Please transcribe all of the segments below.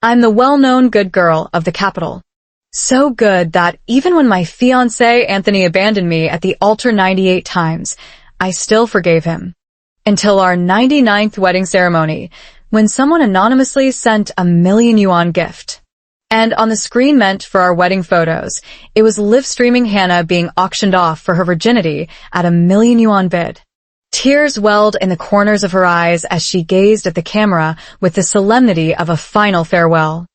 I'm the well-known good girl of the capital. So good that even when my fiancé Anthony abandoned me at the altar 98 times, I still forgave him. Until our 99th wedding ceremony, when someone anonymously sent a million-yuan gift. And on the screen meant for our wedding photos, it was live-streaming Hannah being auctioned off for her virginity at a million-yuan bid. Tears welled in the corners of her eyes as she gazed at the camera with the solemnity of a final farewell.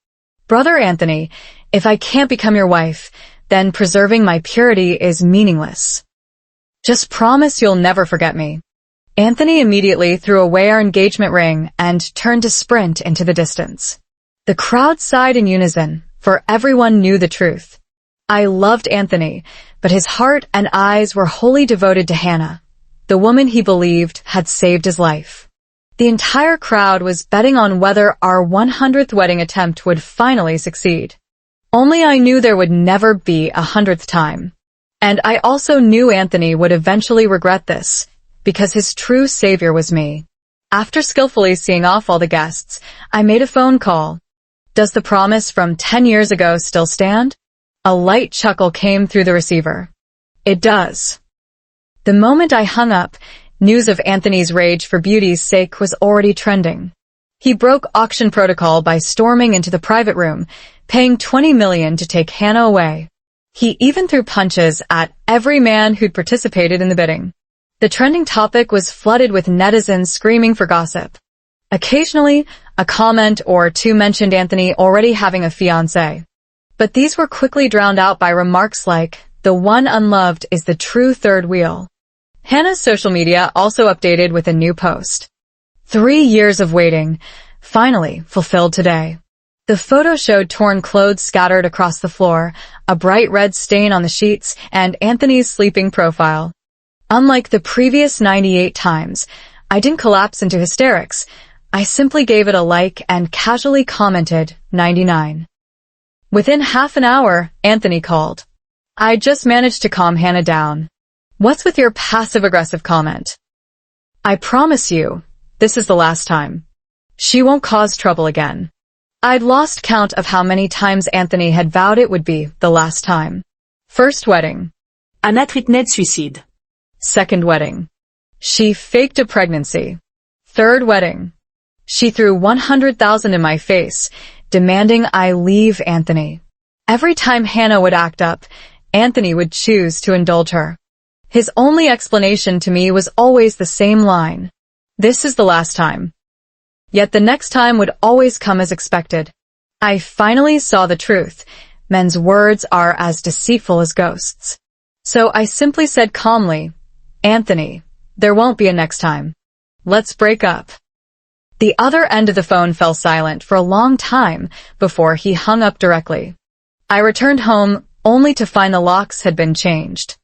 Brother Anthony, if I can't become your wife, then preserving my purity is meaningless. Just promise you'll never forget me. Anthony immediately threw away our engagement ring and turned to sprint into the distance. The crowd sighed in unison, for everyone knew the truth. I loved Anthony, but his heart and eyes were wholly devoted to Hannah, the woman he believed had saved his life. The entire crowd was betting on whether our 100th wedding attempt would finally succeed. Only I knew there would never be a 100th time. And I also knew Anthony would eventually regret this, because his true savior was me. After skillfully seeing off all the guests, I made a phone call. Does the promise from 10 years ago still stand? A light chuckle came through the receiver. It does. The moment I hung up, news of Anthony's rage for beauty's sake was already trending. He broke auction protocol by storming into the private room, paying $20 million to take Hannah away. He even threw punches at every man who'd participated in the bidding. The trending topic was flooded with netizens screaming for gossip. Occasionally, a comment or two mentioned Anthony already having a fiancé. But these were quickly drowned out by remarks like, the one unloved is the true third wheel. Hannah's social media also updated with a new post. 3 years of waiting, finally fulfilled today. The photo showed torn clothes scattered across the floor, a bright red stain on the sheets, and Anthony's sleeping profile. Unlike the previous 98 times, I didn't collapse into hysterics. I simply gave it a like and casually commented, 99. Within half an hour, Anthony called. I just managed to calm Hannah down. What's with your passive-aggressive comment? I promise you, this is the last time. She won't cause trouble again. I'd lost count of how many times Anthony had vowed it would be the last time. First wedding. Anna Tritnet suicide. Second wedding. She faked a pregnancy. Third wedding. She threw 100,000 in my face, demanding I leave Anthony. Every time Hannah would act up, Anthony would choose to indulge her. His only explanation to me was always the same line. This is the last time. Yet the next time would always come as expected. I finally saw the truth. Men's words are as deceitful as ghosts. So I simply said calmly, Anthony, there won't be a next time. Let's break up. The other end of the phone fell silent for a long time before he hung up directly. I returned home only to find the locks had been changed.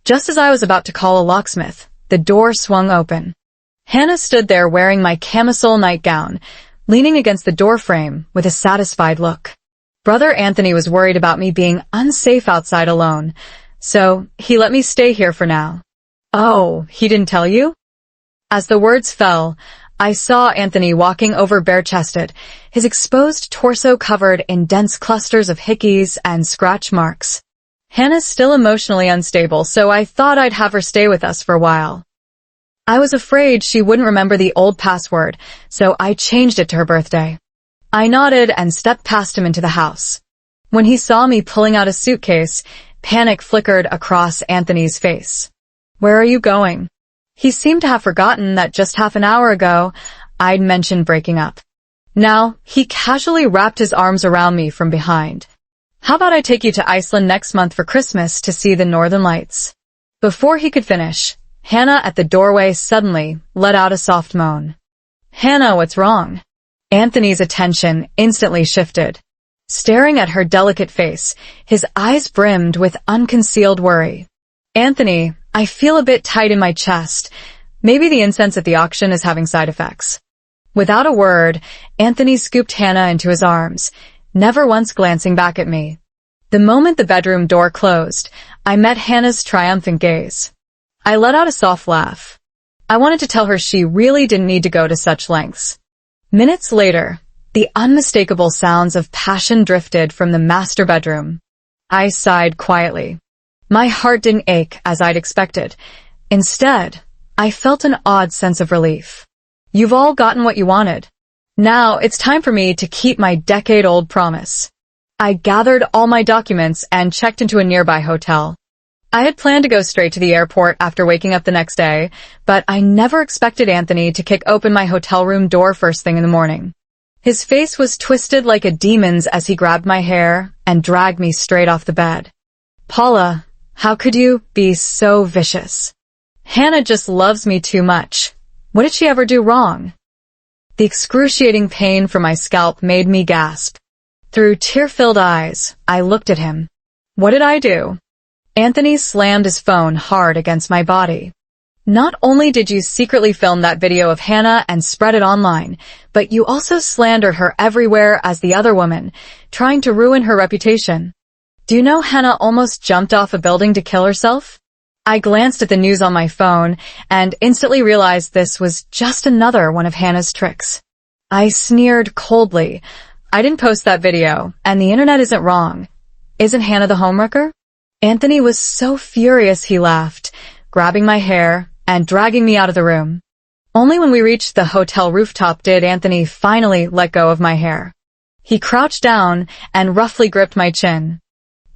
Just as I was about to call a locksmith, the door swung open. Hannah stood there wearing my camisole nightgown, leaning against the doorframe with a satisfied look. Brother Anthony was worried about me being unsafe outside alone, so he let me stay here for now. Oh, he didn't tell you? As the words fell, I saw Anthony walking over bare-chested, his exposed torso covered in dense clusters of hickeys and scratch marks. Hannah's still emotionally unstable, so I thought I'd have her stay with us for a while. I was afraid she wouldn't remember the old password, so I changed it to her birthday. I nodded and stepped past him into the house. When he saw me pulling out a suitcase, panic flickered across Anthony's face. Where are you going? He seemed to have forgotten that just half an hour ago, I'd mentioned breaking up. Now, he casually wrapped his arms around me from behind. How about I take you to Iceland next month for Christmas to see the Northern Lights? Before he could finish, Hannah at the doorway suddenly let out a soft moan. Hannah, what's wrong? Anthony's attention instantly shifted. Staring at her delicate face, his eyes brimmed with unconcealed worry. Anthony, I feel a bit tight in my chest. Maybe the incense at the auction is having side effects. Without a word, Anthony scooped Hannah into his arms, never once glancing back at me. The moment the bedroom door closed, I met Hannah's triumphant gaze. I let out a soft laugh. I wanted to tell her she really didn't need to go to such lengths. Minutes later, The unmistakable sounds of passion drifted from the master bedroom. I sighed quietly. My heart didn't ache as I'd expected. Instead, I felt an odd sense of relief. You've all gotten what you wanted. Now it's time for me to keep my decade-old promise. I gathered all my documents and checked into a nearby hotel. I had planned to go straight to the airport after waking up the next day, but I never expected Anthony to kick open my hotel room door first thing in the morning. His face was twisted like a demon's as he grabbed my hair and dragged me straight off the bed. Paula, how could you be so vicious? Hannah just loves me too much. What did she ever do wrong? The excruciating pain from my scalp made me gasp. Through tear-filled eyes, I looked at him. What did I do? Anthony slammed his phone hard against my body. Not only did you secretly film that video of Hannah and spread it online, but you also slandered her everywhere as the other woman, trying to ruin her reputation. Do you know Hannah almost jumped off a building to kill herself? I glanced at the news on my phone and instantly realized this was just another one of Hannah's tricks. I sneered coldly. I didn't post that video, and the internet isn't wrong. Isn't Hannah the homewrecker? Anthony was so furious he laughed, grabbing my hair and dragging me out of the room. Only when we reached the hotel rooftop did Anthony finally let go of my hair. He crouched down and roughly gripped my chin.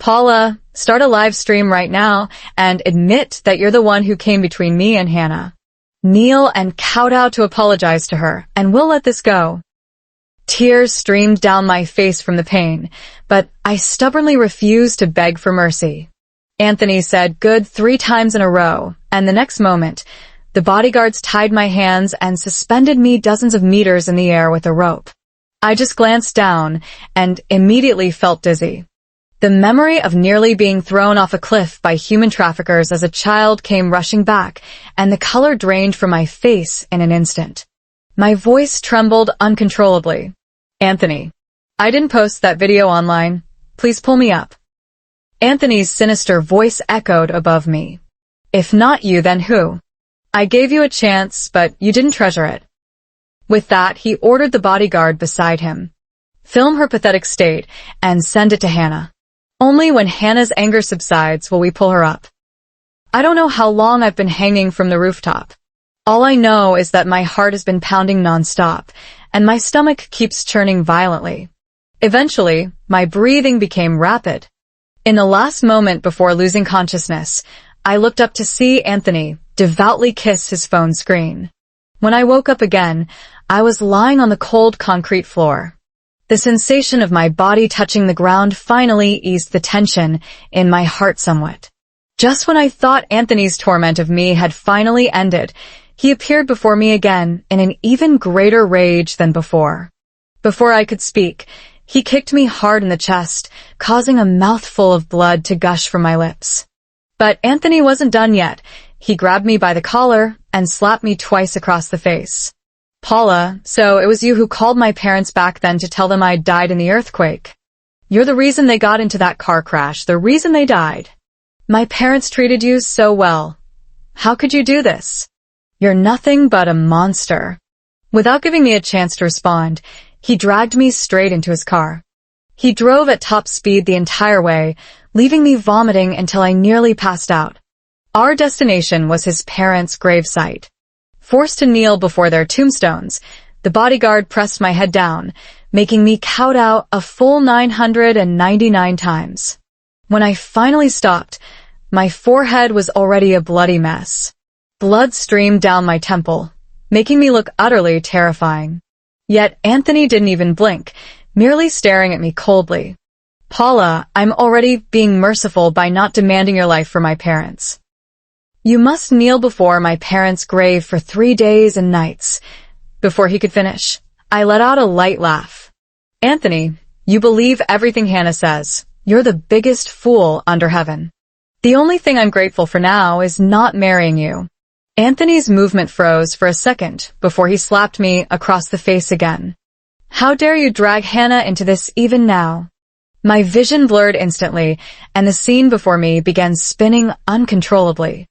Paula, start a live stream right now and admit that you're the one who came between me and Hannah. Kneel and kowtow to apologize to her, and we'll let this go. Tears streamed down my face from the pain, but I stubbornly refused to beg for mercy. Anthony said good 3 times in a row, and the next moment, the bodyguards tied my hands and suspended me dozens of meters in the air with a rope. I just glanced down and immediately felt dizzy. The memory of nearly being thrown off a cliff by human traffickers as a child came rushing back, and the color drained from my face in an instant. My voice trembled uncontrollably. Anthony, I didn't post that video online. Please pull me up. Anthony's sinister voice echoed above me. If not you, then who? I gave you a chance, but you didn't treasure it. With that, he ordered the bodyguard beside him. Film her pathetic state and send it to Hannah. Only when Hannah's anger subsides will we pull her up. I don't know how long I've been hanging from the rooftop. All I know is that my heart has been pounding nonstop, and my stomach keeps churning violently. Eventually, my breathing became rapid. In the last moment before losing consciousness, I looked up to see Anthony devoutly kiss his phone screen. When I woke up again, I was lying on the cold concrete floor. The sensation of my body touching the ground finally eased the tension in my heart somewhat. Just when I thought Anthony's torment of me had finally ended, he appeared before me again in an even greater rage than before. Before I could speak, he kicked me hard in the chest, causing a mouthful of blood to gush from my lips. But Anthony wasn't done yet. He grabbed me by the collar and slapped me twice across the face. Paula, so it was you who called my parents back then to tell them I'd died in the earthquake. You're the reason they got into that car crash, the reason they died. My parents treated you so well. How could you do this? You're nothing but a monster. Without giving me a chance to respond, he dragged me straight into his car. He drove at top speed the entire way, leaving me vomiting until I nearly passed out. Our destination was his parents' gravesite. Forced to kneel before their tombstones, the bodyguard pressed my head down, making me kowtow a full 999 times. When I finally stopped, my forehead was already a bloody mess. Blood streamed down my temple, making me look utterly terrifying. Yet Anthony didn't even blink, merely staring at me coldly. Paula, I'm already being merciful by not demanding your life for my parents. You must kneel before my parents' grave for 3 days and nights. Before he could finish, I let out a light laugh. Anthony, you believe everything Hannah says. You're the biggest fool under heaven. The only thing I'm grateful for now is not marrying you. Anthony's movement froze for a second before he slapped me across the face again. How dare you drag Hannah into this even now? My vision blurred instantly, and the scene before me began spinning uncontrollably.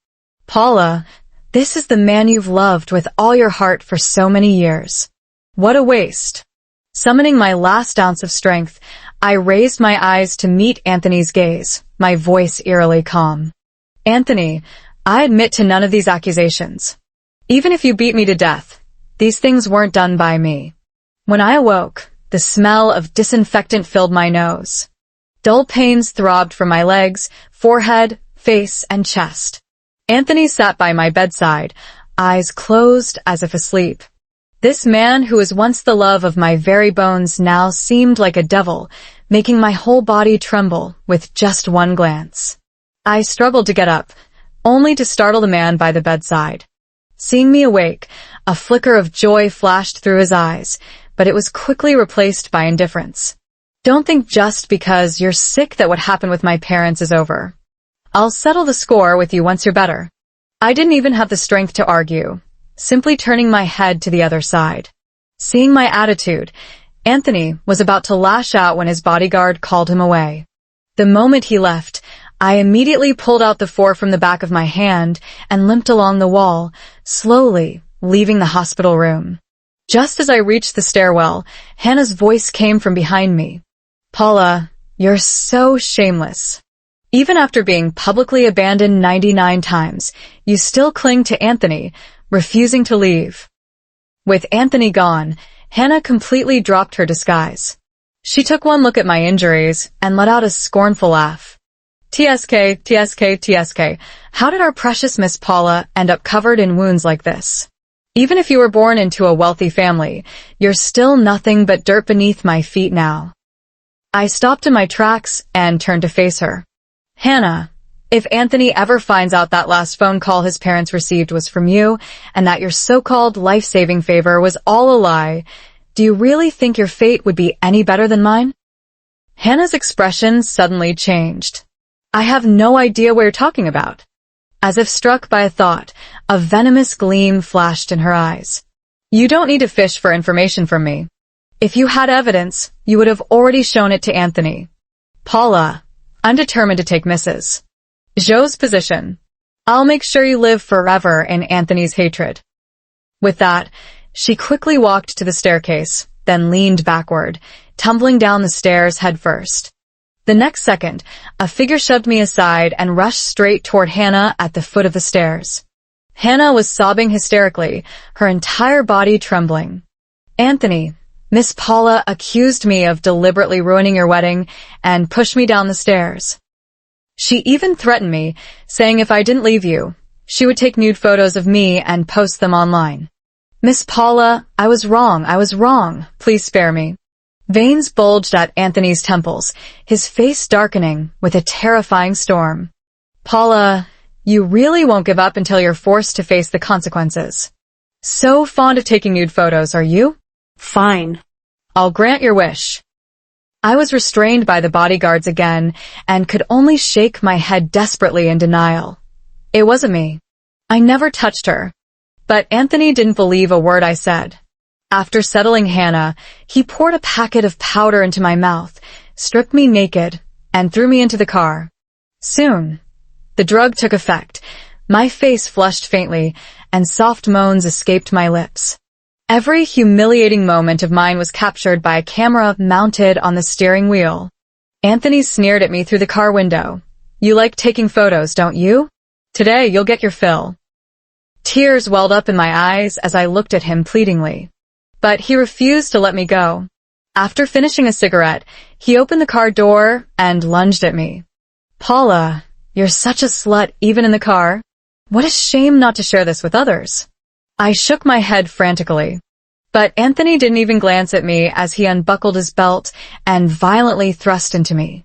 Paula, this is the man you've loved with all your heart for so many years. What a waste. Summoning my last ounce of strength, I raised my eyes to meet Anthony's gaze, my voice eerily calm. Anthony, I admit to none of these accusations. Even if you beat me to death, these things weren't done by me. When I awoke, the smell of disinfectant filled my nose. Dull pains throbbed from my legs, forehead, face, and chest. Anthony sat by my bedside, eyes closed as if asleep. This man who was once the love of my very bones now seemed like a devil, making my whole body tremble with just one glance. I struggled to get up, only to startle the man by the bedside. Seeing me awake, a flicker of joy flashed through his eyes, but it was quickly replaced by indifference. Don't think just because you're sick that what happened with my parents is over. I'll settle the score with you once you're better. I didn't even have the strength to argue, simply turning my head to the other side. Seeing my attitude, Anthony was about to lash out when his bodyguard called him away. The moment he left, I immediately pulled out the .4 from the back of my hand and limped along the wall, slowly leaving the hospital room. Just as I reached the stairwell, Hannah's voice came from behind me. Paula, you're so shameless. Even after being publicly abandoned 99 times, you still cling to Anthony, refusing to leave. With Anthony gone, Hannah completely dropped her disguise. She took one look at my injuries and let out a scornful laugh. TSK, TSK, TSK, how did our precious Miss Paula end up covered in wounds like this? Even if you were born into a wealthy family, you're still nothing but dirt beneath my feet now. I stopped in my tracks and turned to face her. Hannah, if Anthony ever finds out that last phone call his parents received was from you, and that your so-called life-saving favor was all a lie, do you really think your fate would be any better than mine? Hannah's expression suddenly changed. I have no idea what you're talking about. As if struck by a thought, a venomous gleam flashed in her eyes. You don't need to fish for information from me. If you had evidence, you would have already shown it to Anthony. Paula, I'm determined to take Mrs. Zhou's position. I'll make sure you live forever in Anthony's hatred. With that, she quickly walked to the staircase, then leaned backward, tumbling down the stairs head first. The next second, a figure shoved me aside and rushed straight toward Hannah at the foot of the stairs. Hannah was sobbing hysterically, her entire body trembling. Anthony, Miss Paula accused me of deliberately ruining your wedding and pushed me down the stairs. She even threatened me, saying if I didn't leave you, she would take nude photos of me and post them online. Miss Paula, I was wrong. Please spare me. Veins bulged at Anthony's temples, his face darkening with a terrifying storm. Paula, you really won't give up until you're forced to face the consequences. So fond of taking nude photos, are you? Fine. I'll grant your wish. I was restrained by the bodyguards again and could only shake my head desperately in denial. It wasn't me. I never touched her. But Anthony didn't believe a word I said. After settling Hannah, he poured a packet of powder into my mouth, stripped me naked, and threw me into the car. Soon, the drug took effect. My face flushed faintly, and soft moans escaped my lips. Every humiliating moment of mine was captured by a camera mounted on the steering wheel. Anthony sneered at me through the car window. You like taking photos, don't you? Today you'll get your fill. Tears welled up in my eyes as I looked at him pleadingly. But he refused to let me go. After finishing a cigarette, he opened the car door and lunged at me. Paula, you're such a slut even in the car. What a shame not to share this with others. I shook my head frantically. But Anthony didn't even glance at me as he unbuckled his belt and violently thrust into me.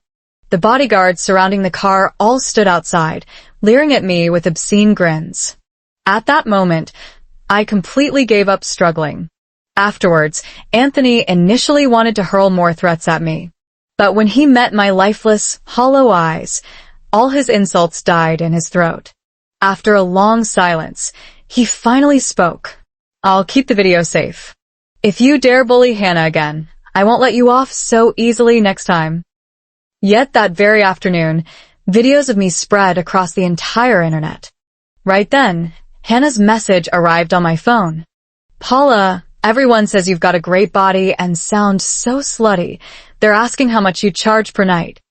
The bodyguards surrounding the car all stood outside, leering at me with obscene grins. At that moment, I completely gave up struggling. Afterwards, Anthony initially wanted to hurl more threats at me. But when he met my lifeless, hollow eyes, all his insults died in his throat. After a long silence, he finally spoke. I'll keep the video safe. If you dare bully Hannah again, I won't let you off so easily next time. Yet that very afternoon, videos of me spread across the entire internet. Right then, Hannah's message arrived on my phone. Paula, Everyone says you've got a great body and sound so slutty. They're asking how much you charge per night.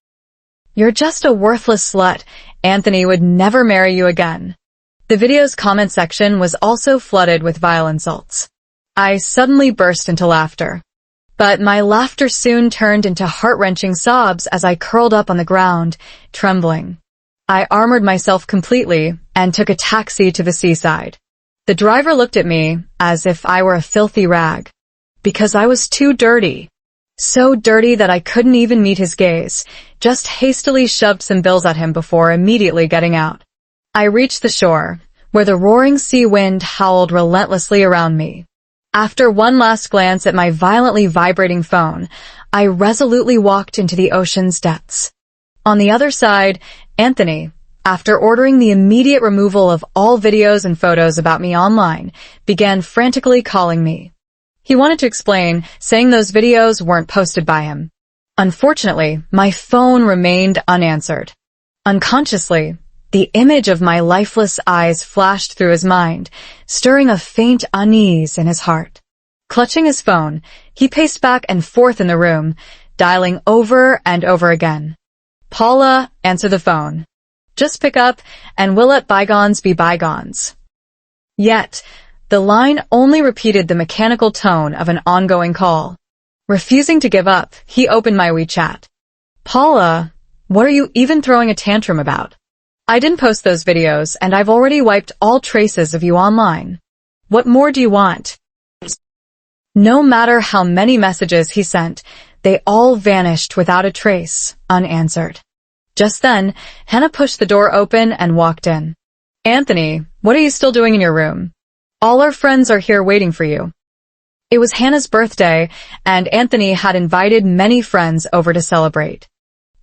You're just a worthless slut. Anthony would never marry you again. The video's comment section was also flooded with vile insults. I suddenly burst into laughter. But my laughter soon turned into heart-wrenching sobs as I curled up on the ground, trembling. I armored myself completely and took a taxi to the seaside. The driver looked at me as if I were a filthy rag, because I was too dirty. So dirty that I couldn't even meet his gaze, just hastily shoved some bills at him before immediately getting out. I reached the shore, where the roaring sea wind howled relentlessly around me. After one last glance at my violently vibrating phone, I resolutely walked into the ocean's depths. On the other side, Anthony, after ordering the immediate removal of all videos and photos about me online, began frantically calling me. He wanted to explain, saying those videos weren't posted by him. Unfortunately, my phone remained unanswered. Unconsciously, the image of my lifeless eyes flashed through his mind, stirring a faint unease in his heart. Clutching his phone, he paced back and forth in the room, dialing over and over again. "Paula, answer the phone. Just pick up, and we'll let bygones be bygones." Yet, the line only repeated the mechanical tone of an ongoing call. Refusing to give up, he opened my WeChat. "Paula, what are you even throwing a tantrum about? I didn't post those videos, and I've already wiped all traces of you online. What more do you want?" No matter how many messages he sent, they all vanished without a trace, unanswered. Just then, Hannah pushed the door open and walked in. "Anthony, what are you still doing in your room? All our friends are here waiting for you." It was Hannah's birthday, and Anthony had invited many friends over to celebrate.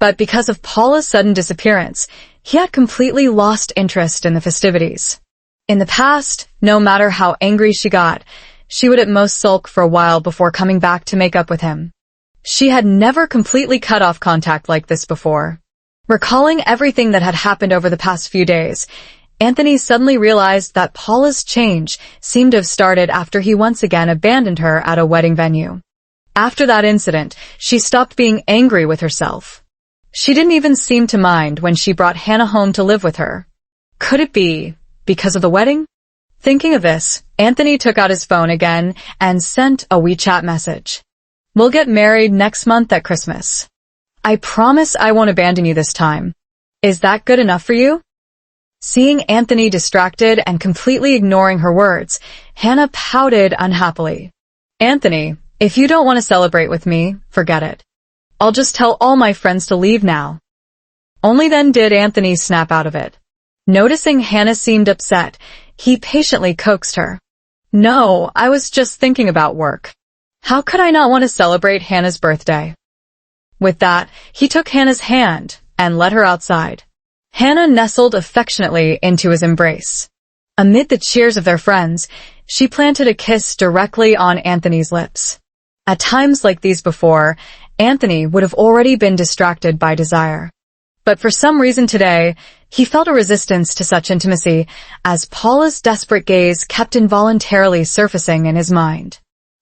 But because of Paula's sudden disappearance, he had completely lost interest in the festivities. In the past, no matter how angry she got, she would at most sulk for a while before coming back to make up with him. She had never completely cut off contact like this before. Recalling everything that had happened over the past few days, Anthony suddenly realized that Paula's change seemed to have started after he once again abandoned her at a wedding venue. After that incident, she stopped being angry with herself. She didn't even seem to mind when she brought Hannah home to live with her. Could it be because of the wedding? Thinking of this, Anthony took out his phone again and sent a WeChat message. "We'll get married next month at Christmas. I promise I won't abandon you this time. Is that good enough for you?" Seeing Anthony distracted and completely ignoring her words, Hannah pouted unhappily. "Anthony, if you don't want to celebrate with me, forget it. I'll just tell all my friends to leave now." Only then did Anthony snap out of it. Noticing Hannah seemed upset, he patiently coaxed her. "No, I was just thinking about work. How could I not want to celebrate Hannah's birthday?" With that, he took Hannah's hand and led her outside. Hannah nestled affectionately into his embrace. Amid the cheers of their friends, she planted a kiss directly on Anthony's lips. At times like these before, Anthony would have already been distracted by desire. But for some reason today, he felt a resistance to such intimacy as Paula's desperate gaze kept involuntarily surfacing in his mind.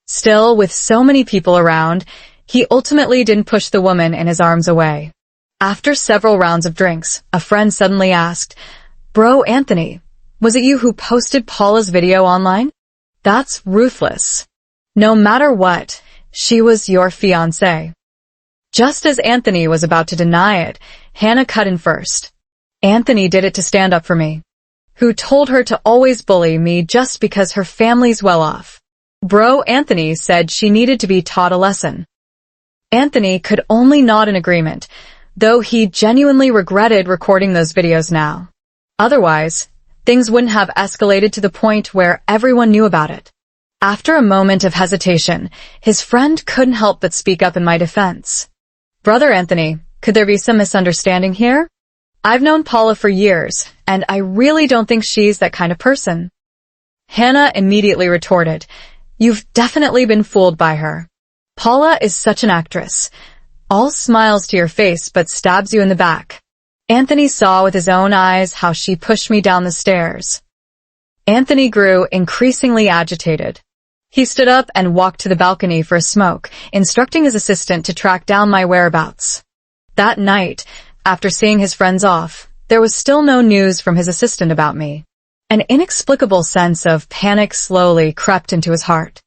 Still, with so many people around, he ultimately didn't push the woman in his arms away. After several rounds of drinks, a friend suddenly asked, "Bro, Anthony, was it you who posted Paula's video online? That's ruthless. No matter what, she was your fiancé." Just as Anthony was about to deny it, Hannah cut in first. "Anthony did it to stand up for me. Who told her to always bully me just because her family's well off? Bro, Anthony said she needed to be taught a lesson." Anthony could only nod in agreement, though he genuinely regretted recording those videos now. Otherwise, things wouldn't have escalated to the point where everyone knew about it. After a moment of hesitation, his friend couldn't help but speak up in my defense. "Brother Anthony, could there be some misunderstanding here? I've known Paula for years, and I really don't think she's that kind of person." Hannah immediately retorted, "You've definitely been fooled by her. Paula is such an actress. All smiles to your face but stabs you in the back." Anthony saw with his own eyes how she pushed me down the stairs. Anthony grew increasingly agitated. He stood up and walked to the balcony for a smoke, instructing his assistant to track down my whereabouts. That night, after seeing his friends off, there was still no news from his assistant about me. An inexplicable sense of panic slowly crept into his heart.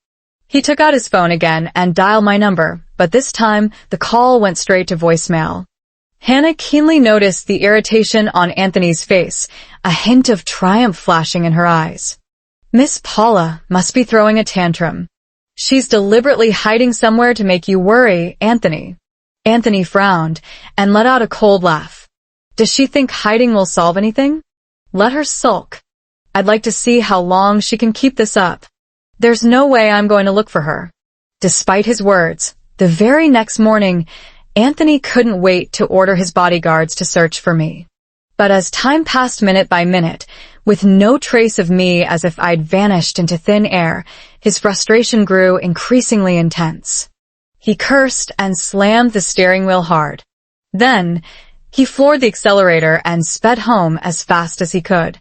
He took out his phone again and dialed my number, but this time the call went straight to voicemail. Hannah keenly noticed the irritation on Anthony's face, a hint of triumph flashing in her eyes. Miss Paula must be throwing a tantrum. She's deliberately hiding somewhere to make you worry, Anthony. Anthony frowned and let out a cold laugh. Does she think hiding will solve anything? Let her sulk. I'd like to see how long she can keep this up. There's no way I'm going to look for her. Despite his words, the very next morning, Anthony couldn't wait to order his bodyguards to search for me. But as time passed minute by minute, with no trace of me as if I'd vanished into thin air, his frustration grew increasingly intense. He cursed and slammed the steering wheel hard. Then, he floored the accelerator and sped home as fast as he could.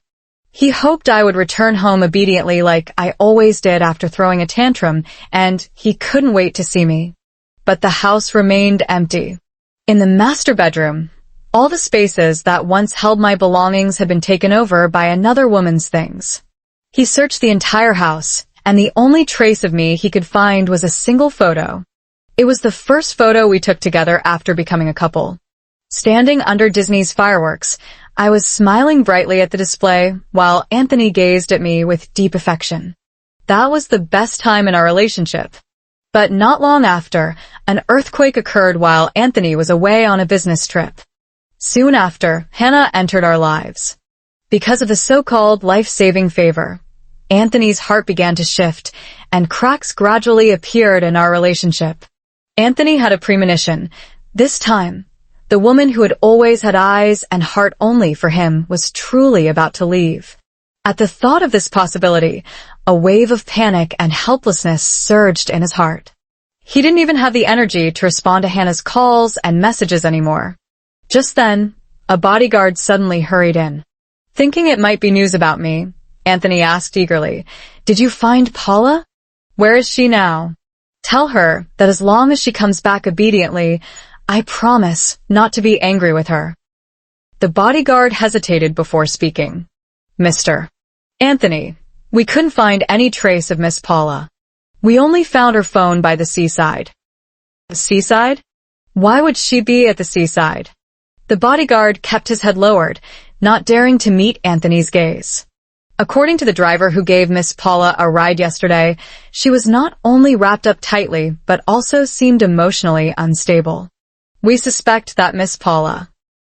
He hoped I would return home obediently like I always did after throwing a tantrum, and he couldn't wait to see me. But the house remained empty. In the master bedroom, all the spaces that once held my belongings had been taken over by another woman's things. He searched the entire house, and the only trace of me he could find was a single photo. It was the first photo we took together after becoming a couple. Standing under Disney's fireworks, I was smiling brightly at the display while Anthony gazed at me with deep affection. That was the best time in our relationship. But not long after, an earthquake occurred while Anthony was away on a business trip. Soon after, Hannah entered our lives. Because of the so-called life-saving favor, Anthony's heart began to shift, and cracks gradually appeared in our relationship. Anthony had a premonition. This time, the woman who had always had eyes and heart only for him was truly about to leave. At the thought of this possibility, a wave of panic and helplessness surged in his heart. He didn't even have the energy to respond to Hannah's calls and messages anymore. Just then, a bodyguard suddenly hurried in. Thinking it might be news about me, Anthony asked eagerly, "Did you find Paula? Where is she now? Tell her that as long as she comes back obediently, I promise not to be angry with her." The bodyguard hesitated before speaking. "Mr. Anthony, we couldn't find any trace of Miss Paula. We only found her phone by the seaside." The seaside? Why would she be at the seaside? The bodyguard kept his head lowered, not daring to meet Anthony's gaze. According to the driver who gave Miss Paula a ride yesterday, she was not only wrapped up tightly, but also seemed emotionally unstable. We suspect that Miss Paula,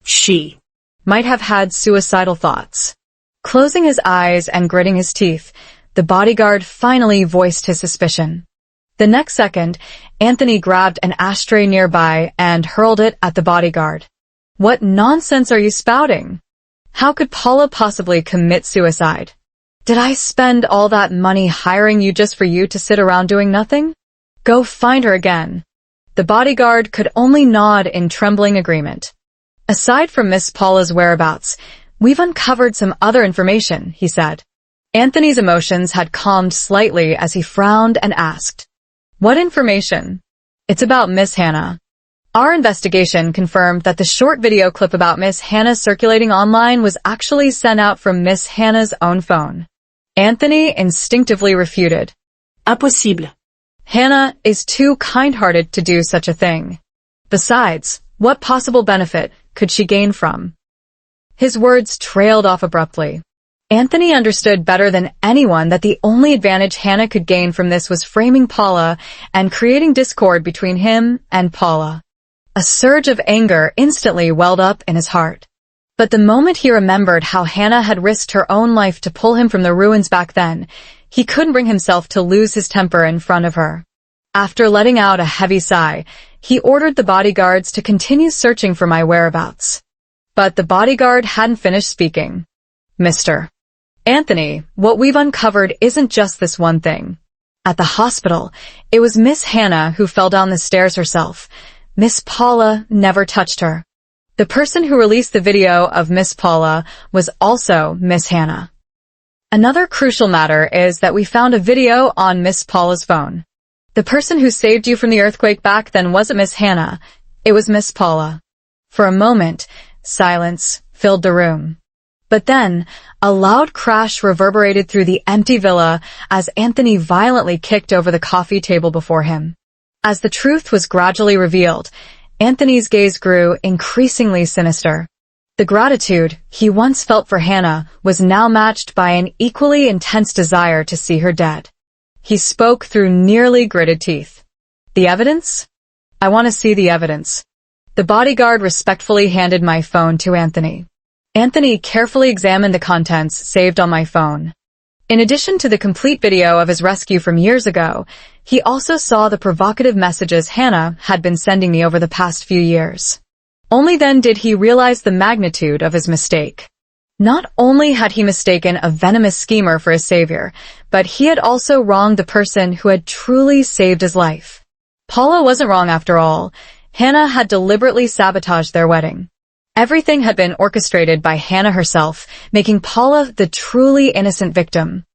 She might have had suicidal thoughts. Closing his eyes and gritting his teeth, the bodyguard finally voiced his suspicion. The next second, Anthony grabbed an ashtray nearby and hurled it at the bodyguard. "What nonsense are you spouting? How could Paula possibly commit suicide? Did I spend all that money hiring you just for you to sit around doing nothing? Go find her again." The bodyguard could only nod in trembling agreement. "Aside from Miss Paula's whereabouts, we've uncovered some other information," he said. Anthony's emotions had calmed slightly as he frowned and asked, "What information?" "It's about Miss Hannah." Our investigation confirmed that the short video clip about Miss Hannah circulating online was actually sent out from Miss Hannah's own phone. Anthony instinctively refuted. Impossible. Hannah is too kind-hearted to do such a thing. Besides, what possible benefit could she gain from? His words trailed off abruptly. Anthony understood better than anyone that the only advantage Hannah could gain from this was framing Paula and creating discord between him and Paula. A surge of anger instantly welled up in his heart. But the moment he remembered how Hannah had risked her own life to pull him from the ruins back then, he couldn't bring himself to lose his temper in front of her. After letting out a heavy sigh, he ordered the bodyguards to continue searching for my whereabouts. But the bodyguard hadn't finished speaking. "Mr. Anthony, what we've uncovered isn't just this one thing. At the hospital, it was Miss Hannah who fell down the stairs herself. Miss Paula never touched her. The person who released the video of Miss Paula was also Miss Hannah." Another crucial matter is that we found a video on Miss Paula's phone. The person who saved you from the earthquake back then wasn't Miss Hannah, it was Miss Paula. For a moment, silence filled the room. But then, a loud crash reverberated through the empty villa as Anthony violently kicked over the coffee table before him. As the truth was gradually revealed, Anthony's gaze grew increasingly sinister. The gratitude he once felt for Hannah was now matched by an equally intense desire to see her dead. He spoke through nearly gritted teeth. The evidence? I want to see the evidence. The bodyguard respectfully handed my phone to Anthony. Anthony carefully examined the contents saved on my phone. In addition to the complete video of his rescue from years ago, he also saw the provocative messages Hannah had been sending me over the past few years. Only then did he realize the magnitude of his mistake. Not only had he mistaken a venomous schemer for his savior, but he had also wronged the person who had truly saved his life. Paula wasn't wrong after all. Hannah had deliberately sabotaged their wedding. Everything had been orchestrated by Hannah herself, making Paula the truly innocent victim.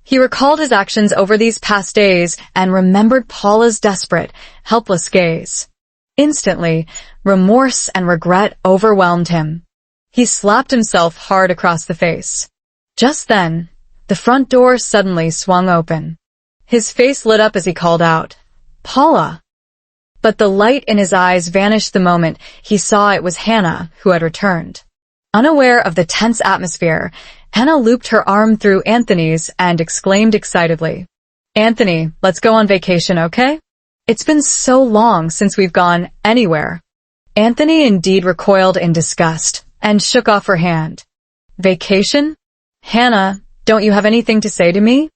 He recalled his actions over these past days and remembered Paula's desperate, helpless gaze. Instantly, remorse and regret overwhelmed him. He slapped himself hard across the face. Just then, the front door suddenly swung open. His face lit up as he called out, "Paula!" But the light in his eyes vanished the moment he saw it was Hannah who had returned. Unaware of the tense atmosphere, Hannah looped her arm through Anthony's and exclaimed excitedly, "Anthony, let's go on vacation, okay? It's been so long since we've gone anywhere." Anthony indeed recoiled in disgust and shook off her hand. "Vacation? Hannah, don't you have anything to say to me?"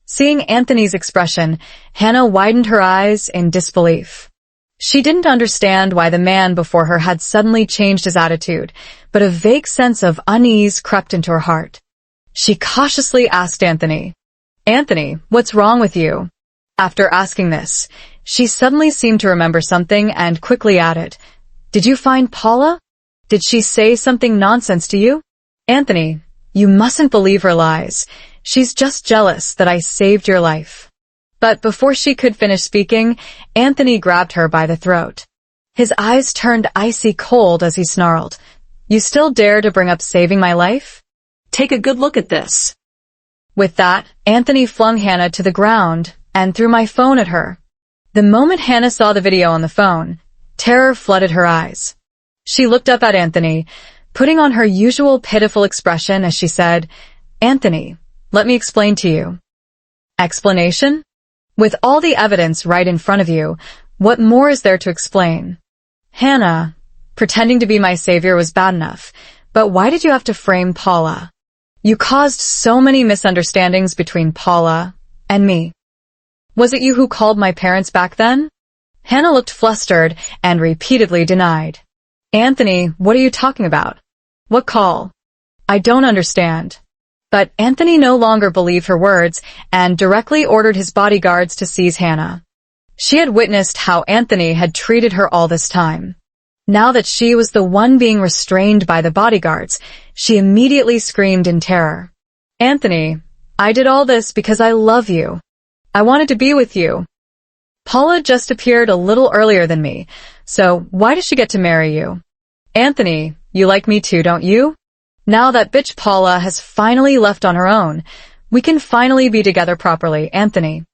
Seeing Anthony's expression, Hannah widened her eyes in disbelief. She didn't understand why the man before her had suddenly changed his attitude, but a vague sense of unease crept into her heart. She cautiously asked Anthony, "Anthony, what's wrong with you?" After asking this, she suddenly seemed to remember something and quickly added, "Did you find Paula? Did she say something nonsense to you?" "Anthony, you mustn't believe her lies. She's just jealous that I saved your life." But before she could finish speaking, Anthony grabbed her by the throat. His eyes turned icy cold as he snarled, "You still dare to bring up saving my life? Take a good look at this." With that, Anthony flung Hannah to the ground and threw my phone at her. The moment Hannah saw the video on the phone, terror flooded her eyes. She looked up at Anthony, putting on her usual pitiful expression as she said, "Anthony, let me explain to you." Explanation? With all the evidence right in front of you, what more is there to explain? "Hannah, pretending to be my savior was bad enough, but why did you have to frame Paula? You caused so many misunderstandings between Paula and me. Was it you who called my parents back then?" Hannah looked flustered and repeatedly denied. "Anthony, what are you talking about? What call? I don't understand." But Anthony no longer believed her words and directly ordered his bodyguards to seize Hannah. She had witnessed how Anthony had treated her all this time. Now that she was the one being restrained by the bodyguards, she immediately screamed in terror. "Anthony, I did all this because I love you. I wanted to be with you. Paula just appeared a little earlier than me, so why does she get to marry you? Anthony, you like me too, don't you? Now that bitch Paula has finally left on her own, we can finally be together properly, Anthony.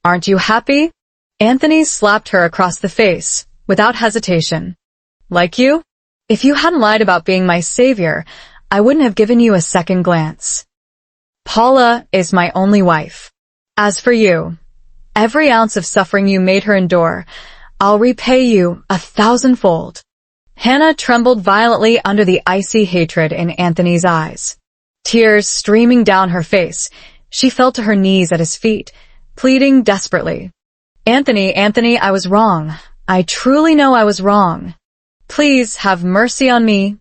Aren't you happy?" Anthony slapped her across the face, without hesitation. "Like you? If you hadn't lied about being my savior, I wouldn't have given you a second glance. Paula is my only wife. As for you, every ounce of suffering you made her endure, I'll repay you 1,000-fold. Hannah trembled violently under the icy hatred in Anthony's eyes. Tears streaming down her face, she fell to her knees at his feet, pleading desperately. Anthony, I was wrong. I truly know I was wrong. Please have mercy on me.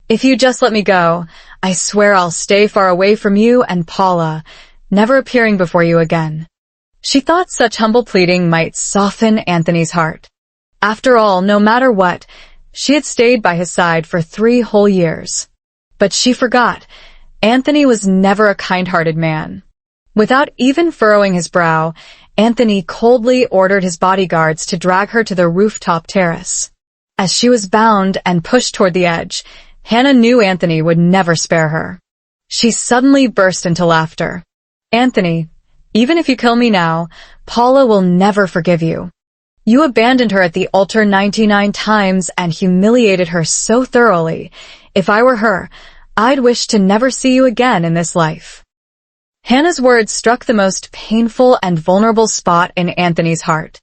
If you just let me go, I swear I'll stay far away from you and Paula, never appearing before you again." She thought such humble pleading might soften Anthony's heart. After all, no matter what, she had stayed by his side for 3 whole years. But she forgot, Anthony was never a kind-hearted man. Without even furrowing his brow, Anthony coldly ordered his bodyguards to drag her to the rooftop terrace. As she was bound and pushed toward the edge, Hannah knew Anthony would never spare her. She suddenly burst into laughter. "Anthony, even if you kill me now, Paula will never forgive you. You abandoned her at the altar 99 times and humiliated her so thoroughly. If I were her, I'd wish to never see you again in this life." Hannah's words struck the most painful and vulnerable spot in Anthony's heart.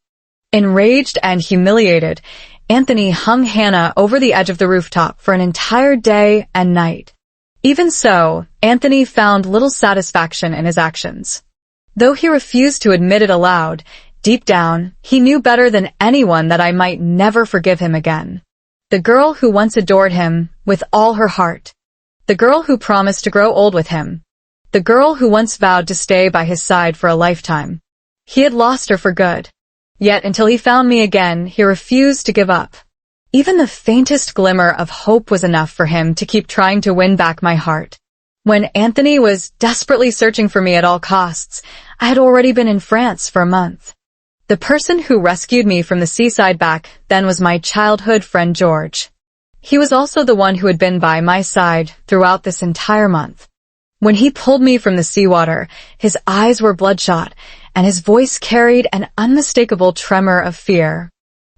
Enraged and humiliated, Anthony hung Hannah over the edge of the rooftop for an entire day and night. Even so, Anthony found little satisfaction in his actions. Though he refused to admit it aloud, deep down, he knew better than anyone that I might never forgive him again. The girl who once adored him with all her heart. The girl who promised to grow old with him. The girl who once vowed to stay by his side for a lifetime. He had lost her for good. Yet until he found me again, he refused to give up. Even the faintest glimmer of hope was enough for him to keep trying to win back my heart. When Anthony was desperately searching for me at all costs, I had already been in France for a month. The person who rescued me from the seaside back then was my childhood friend George. He was also the one who had been by my side throughout this entire month. When he pulled me from the seawater, his eyes were bloodshot, and his voice carried an unmistakable tremor of fear.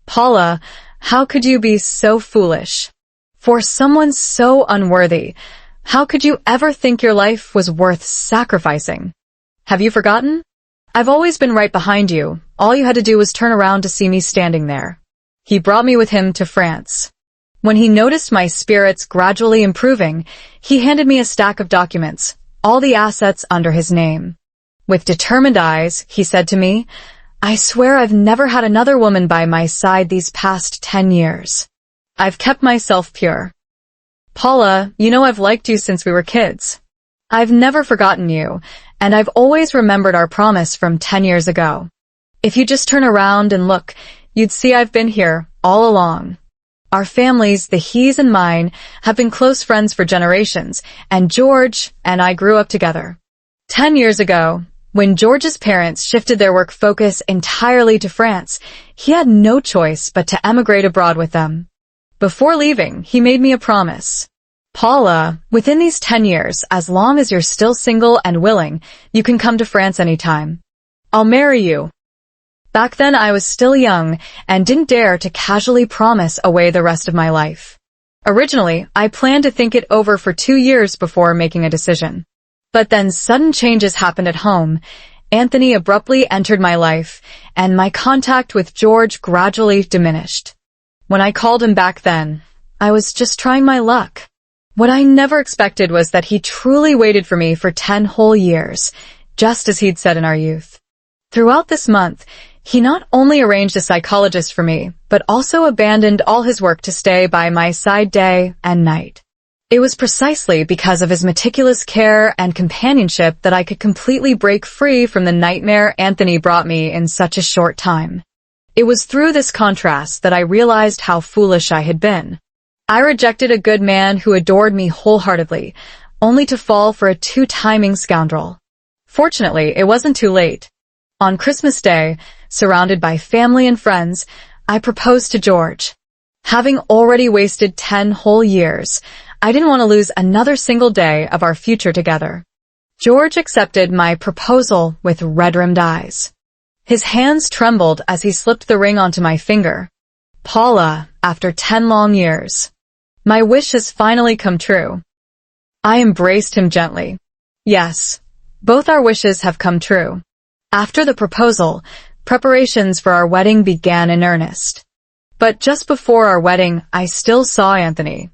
"Paula, how could you be so foolish? For someone so unworthy, how could you ever think your life was worth sacrificing? Have you forgotten? I've always been right behind you. All you had to do was turn around to see me standing there." He brought me with him to France. When he noticed my spirits gradually improving, he handed me a stack of documents, all the assets under his name. With determined eyes, he said to me, "I swear I've never had another woman by my side these past 10 years. I've kept myself pure. Paula, you know I've liked you since we were kids. I've never forgotten you, and I've always remembered our promise from 10 years ago. If you just turn around and look, you'd see I've been here all along. Our families, the He's and mine, have been close friends for generations, and George and I grew up together. 10 years ago, when George's parents shifted their work focus entirely to France, he had no choice but to emigrate abroad with them. Before leaving, he made me a promise. Paula, within these 10 years, as long as you're still single and willing, you can come to France anytime. I'll marry you." Back then I was still young and didn't dare to casually promise away the rest of my life. Originally, I planned to think it over for 2 years before making a decision. But then sudden changes happened at home. Anthony abruptly entered my life, and my contact with George gradually diminished. When I called him back then, I was just trying my luck. What I never expected was that he truly waited for me for 10 whole years, just as he'd said in our youth. Throughout this month, he not only arranged a psychologist for me, but also abandoned all his work to stay by my side day and night. It was precisely because of his meticulous care and companionship that I could completely break free from the nightmare Anthony brought me in such a short time. It was through this contrast that I realized how foolish I had been. I rejected a good man who adored me wholeheartedly, only to fall for a two-timing scoundrel. Fortunately, it wasn't too late. On Christmas Day, surrounded by family and friends, I proposed to George. Having already wasted 10 whole years, I didn't want to lose another single day of our future together. George accepted my proposal with red-rimmed eyes. His hands trembled as he slipped the ring onto my finger. Paula, after 10 long years. My wish has finally come true. I embraced him gently. Yes, both our wishes have come true. After the proposal, preparations for our wedding began in earnest. But just before our wedding, I still saw Anthony.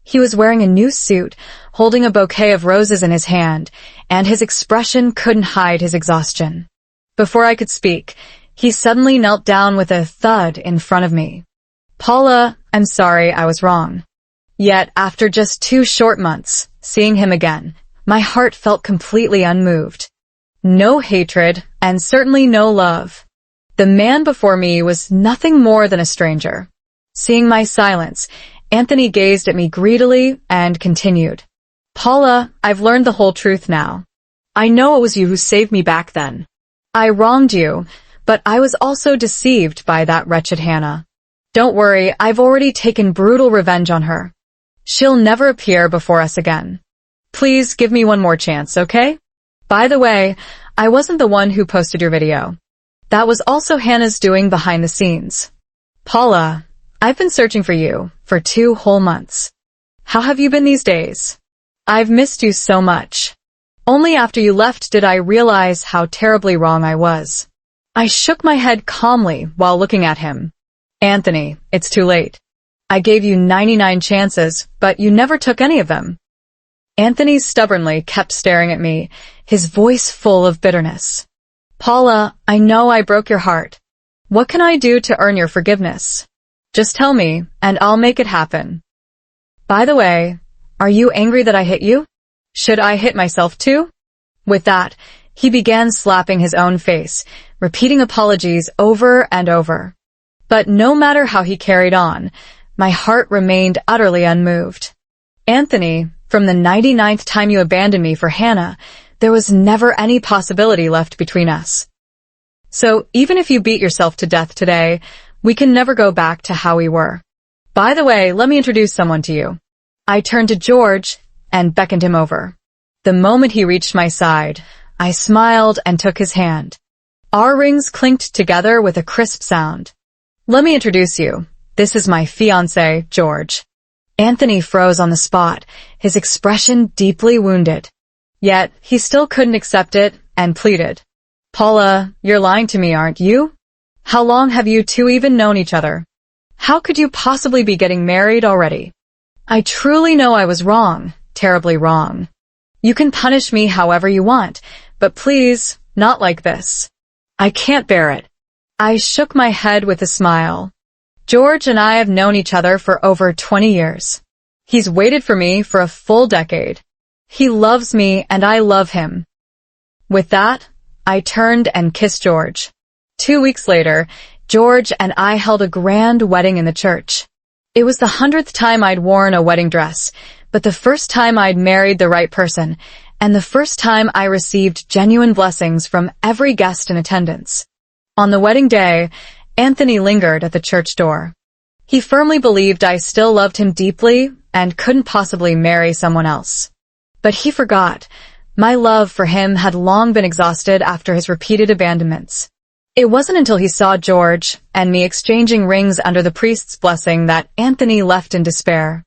He was wearing a new suit, holding a bouquet of roses in his hand, and his expression couldn't hide his exhaustion. Before I could speak, he suddenly knelt down with a thud in front of me. Paula, I'm sorry I was wrong. Yet, after just 2 short months, seeing him again, my heart felt completely unmoved. No hatred, and certainly no love. The man before me was nothing more than a stranger. Seeing my silence, Anthony gazed at me greedily and continued. Paula, I've learned the whole truth now. I know it was you who saved me back then. I wronged you, but I was also deceived by that wretched Hannah. Don't worry, I've already taken brutal revenge on her. She'll never appear before us again. Please give me one more chance, okay? By the way, I wasn't the one who posted your video. That was also Hannah's doing behind the scenes. Paula, I've been searching for you for 2 whole months. How have you been these days? I've missed you so much. Only after you left did I realize how terribly wrong I was. I shook my head calmly while looking at him. Anthony, it's too late. I gave you 99 chances, but you never took any of them. Anthony stubbornly kept staring at me, his voice full of bitterness. Paula, I know I broke your heart. What can I do to earn your forgiveness? Just tell me, and I'll make it happen. By the way, are you angry that I hit you? Should I hit myself too? With that, he began slapping his own face, repeating apologies over and over. But no matter how he carried on, my heart remained utterly unmoved. Anthony, from the 99th time you abandoned me for Hannah, there was never any possibility left between us. So even if you beat yourself to death today, we can never go back to how we were. By the way, let me introduce someone to you. I turned to George and beckoned him over. The moment he reached my side, I smiled and took his hand. Our rings clinked together with a crisp sound. Let me introduce you. This is my fiancé, George. Anthony froze on the spot, his expression deeply wounded. Yet, he still couldn't accept it and pleaded. Paula, you're lying to me, aren't you? How long have you two even known each other? How could you possibly be getting married already? I truly know I was wrong, terribly wrong. You can punish me however you want, but please, not like this. I can't bear it. I shook my head with a smile. George and I have known each other for over 20 years. He's waited for me for a full decade. He loves me and I love him. With that, I turned and kissed George. 2 weeks later, George and I held a grand wedding in the church. It was the 100th time I'd worn a wedding dress, but the first time I'd married the right person, and the first time I received genuine blessings from every guest in attendance. On the wedding day, Anthony lingered at the church door. He firmly believed I still loved him deeply and couldn't possibly marry someone else. But he forgot. My love for him had long been exhausted after his repeated abandonments. It wasn't until he saw George and me exchanging rings under the priest's blessing that Anthony left in despair.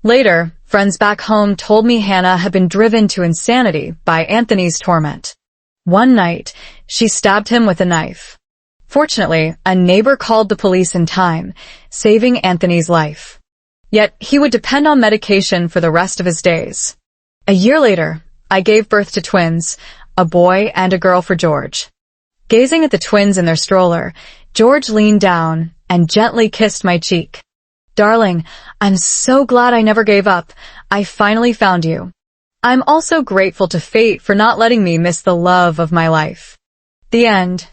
Later, friends back home told me Hannah had been driven to insanity by Anthony's torment. One night, she stabbed him with a knife. Fortunately, a neighbor called the police in time, saving Anthony's life. Yet, he would depend on medication for the rest of his days. A year later, I gave birth to twins, a boy and a girl for George. Gazing at the twins in their stroller, George leaned down and gently kissed my cheek. Darling, I'm so glad I never gave up. I finally found you. I'm also grateful to fate for not letting me miss the love of my life. The end.